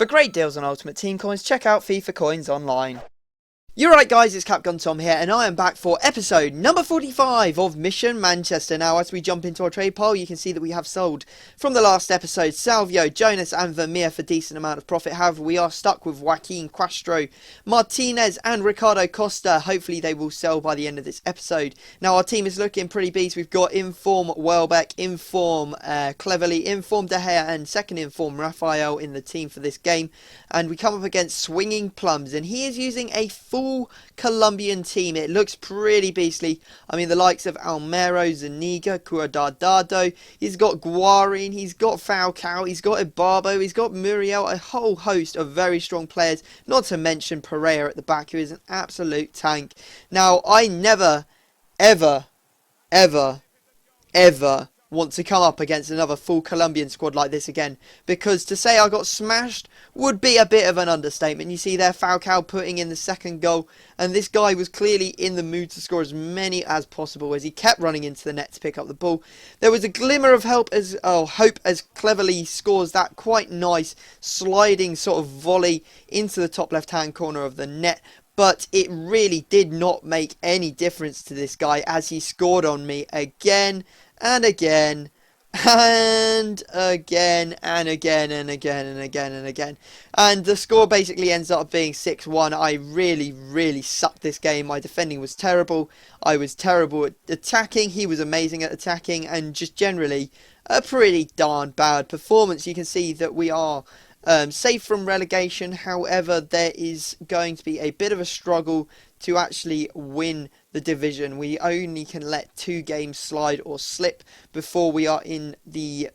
For great deals on Ultimate Team coins, check out FIFA Coins online. You're right guys, it's Capgun Tom here, and I am back for episode number 45 of Mission Manchester. Now, as we jump into our trade pile, you can see that we have sold from the last episode Salvio, Jonas and Vermeer for decent amount of profit. However, we are stuck with Joaquin Castro, Martinez and Ricardo Costa. Hopefully they will sell by the end of this episode. Now, our team is looking pretty beast. We've got Inform Welbeck, Inform Cleverly, Inform De Gea and second Inform Raphael in the team for this game. And we come up against Swinging Plums, and he is using a full Colombian team. It looks pretty beastly. I mean, the likes of Almero, Zuniga, Cuadradado, he's got Guarin, he's got Falcao, he's got Ibarbo, he's got Muriel, a whole host of very strong players, not to mention Pereira at the back, who is an absolute tank. Now, I never, ever want to come up against another full Colombian squad like this again, because to say I got smashed would be a bit of an understatement. You see there Falcao putting in the second goal, and this guy was clearly in the mood to score as many as possible as he kept running into the net to pick up the ball. There was a glimmer of hope as Cleverly scores that quite nice sliding sort of volley into the top left hand corner of the net. But it really did not make any difference to this guy, as he scored on me again and again and again and again and again and again and again. And the score basically ends up being 6-1. I really sucked this game. My defending was terrible. I was terrible at attacking. He was amazing at attacking, and just generally a pretty darn bad performance. You can see that we are safe from relegation. However, there is going to be a bit of a struggle to actually win the division. We only can let 2 games slide or slip before we are in the,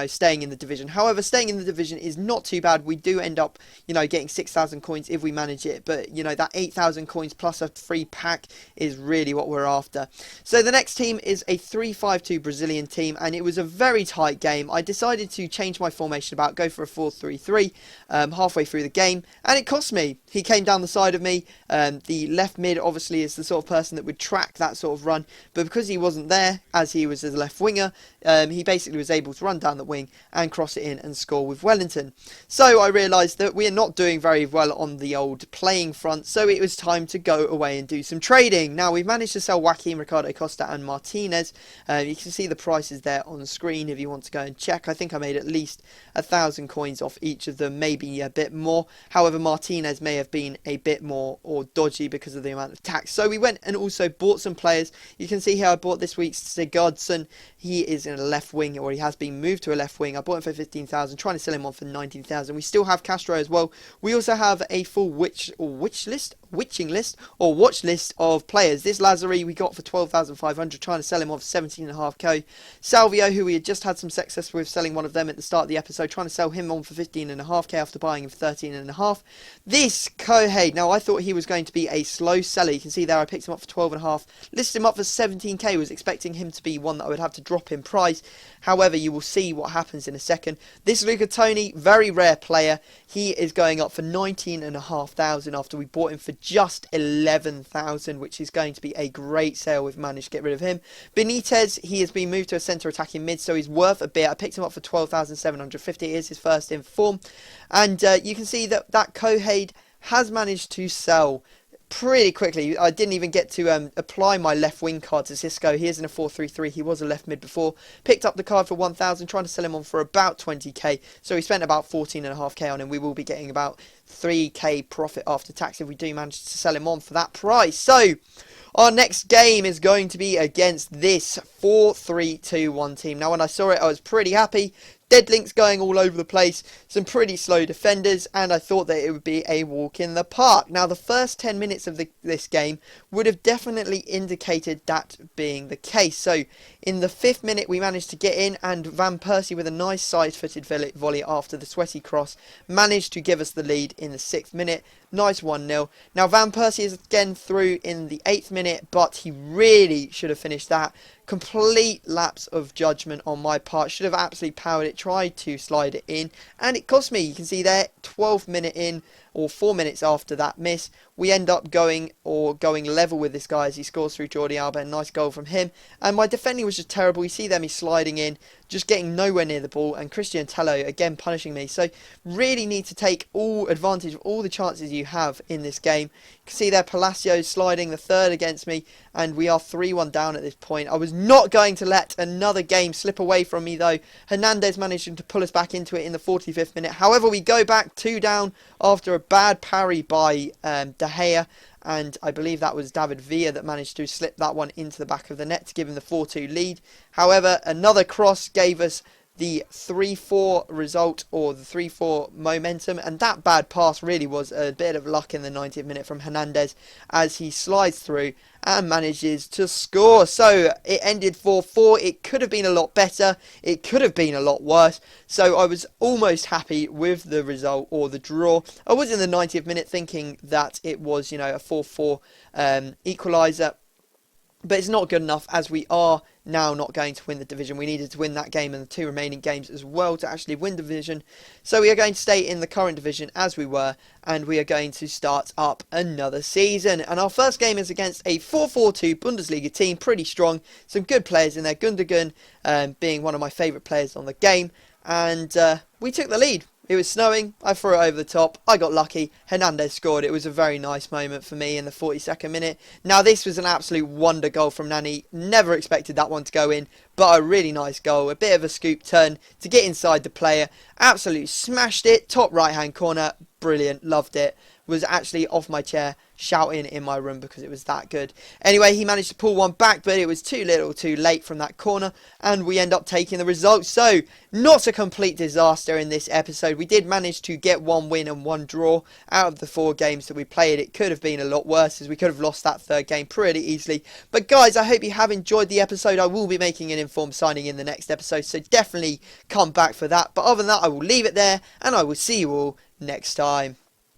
staying in the division. However, staying in the division is not too bad. We do end up, getting 6,000 coins if we manage it. But, that 8,000 coins plus a free pack is really what we're after. So the next team is a 3-5-2 Brazilian team, and it was a very tight game. I decided to change my formation about, go for a 4-3-3 halfway through the game, and it cost me. He came down the side of me. The left mid obviously is the sort of person that would track that sort of run, but because he wasn't there, as he was as a left winger, he basically was able to run down the wing and cross it in and score with Wellington. So I realised that we are not doing very well on the old playing front, so it was time to go away and do some trading. Now, we've managed to sell Joaquin, Ricardo Costa and Martinez. You can see the prices there on the screen if you want to go and check. I think I made at least 1,000 coins off each of them, maybe a bit more. However, Martinez may have been a bit more or dodgy because of the amount of tax. So we went and also bought some players. You can see here I bought this week's Sigurdsson. He is in a left wing, or he has been moved to a left wing. I bought him for 15,000, trying to sell him on for 19,000. We still have Castro as well. We also have a full watch list of players. This Lazari we got for 12,500, trying to sell him off 17.5k. Salvio, who we had just had some success with selling one of them at the start of the episode, trying to sell him on for 15.5k after buying him for 13.5. This Kohei, now I thought he was going to be a slow seller. You can see there I picked him up for 12.5, listed him up for 17k, was expecting him to be one that I would have to drop in price. However, you will see what happens in a second. This Luca Toni, very rare player. He is going up for 19.500 after we bought him for just 11,000, which is going to be a great sale. We've managed to get rid of him. Benitez, he has been moved to a centre attacking mid, so he's worth a bit. I picked him up for 12,750. It is his first in form. And you can see that Kohei has managed to sell pretty quickly. I didn't even get to apply my left wing card to Cisco. He is in a 4-3-3. He was a left mid before. Picked up the card for 1,000, trying to sell him on for about 20k. So we spent about 14.5k on him. We will be getting about 3k profit after tax if we do manage to sell him on for that price. So our next game is going to be against this 4-3-2-1 team. Now, when I saw it, I was pretty happy. Dead links going all over the place, some pretty slow defenders, and I thought that it would be a walk in the park. Now, the first 10 minutes of this game would have definitely indicated that being the case. So, in the 5th minute, we managed to get in, and Van Persie, with a nice side-footed volley after the sweaty cross, managed to give us the lead in the 6th minute. Nice 1-0. Now, Van Persie is again through in the 8th minute, but he really should have finished that. Complete lapse of judgment on my part. Should have absolutely powered it, tried to slide it in, and it cost me. You can see there, 12th minute in, or 4 minutes after that miss, we end up going level with this guy as he scores through Jordi Alba. A nice goal from him. And my defending was just terrible. You see them, he's sliding in, just getting nowhere near the ball, and Christian Tello again punishing me. So really need to take all advantage of all the chances you have in this game. You can see there, Palacios sliding the third against me, and we are 3-1 down at this point. I was not going to let another game slip away from me though. Hernandez managed to pull us back into it in the 45th minute. However, we go back 2 down after a bad parry by De Gea, and I believe that was David Villa that managed to slip that one into the back of the net to give him the 4-2 lead. However, another cross gave us the 3-4 result, or the 3-4 momentum, and that bad pass really was a bit of luck in the 90th minute from Hernandez as he slides through and manages to score. So it ended 4-4. It could have been a lot better, it could have been a lot worse, so I was almost happy with the result, or the draw. I was in the 90th minute thinking that it was, you know, a 4-4 equaliser, but it's not good enough as we are now not going to win the division. We needed to win that game and the 2 remaining games as well to actually win division. So we are going to stay in the current division as we were, and we are going to start up another season. And our first game is against a 4-4-2 Bundesliga team, pretty strong. Some good players in there, Gundogan being one of my favourite players on the game. And we took the lead. It was snowing, I threw it over the top, I got lucky, Hernandez scored. It was a very nice moment for me in the 42nd minute. Now this was an absolute wonder goal from Nani, never expected that one to go in, but a really nice goal, a bit of a scoop turn to get inside the player, absolutely smashed it, top right hand corner, brilliant, loved it. Was actually off my chair shouting in my room because it was that good. Anyway, he managed to pull one back, but it was too little too late from that corner, and we end up taking the result. So not a complete disaster in this episode. We did manage to get 1 win and 1 draw out of the 4 games that we played. It could have been a lot worse, as we could have lost that 3rd game pretty easily. But guys, I hope you have enjoyed the episode. I will be making an informed signing in the next episode, so definitely come back for that. But other than that, I will leave it there, and I will see you all next time.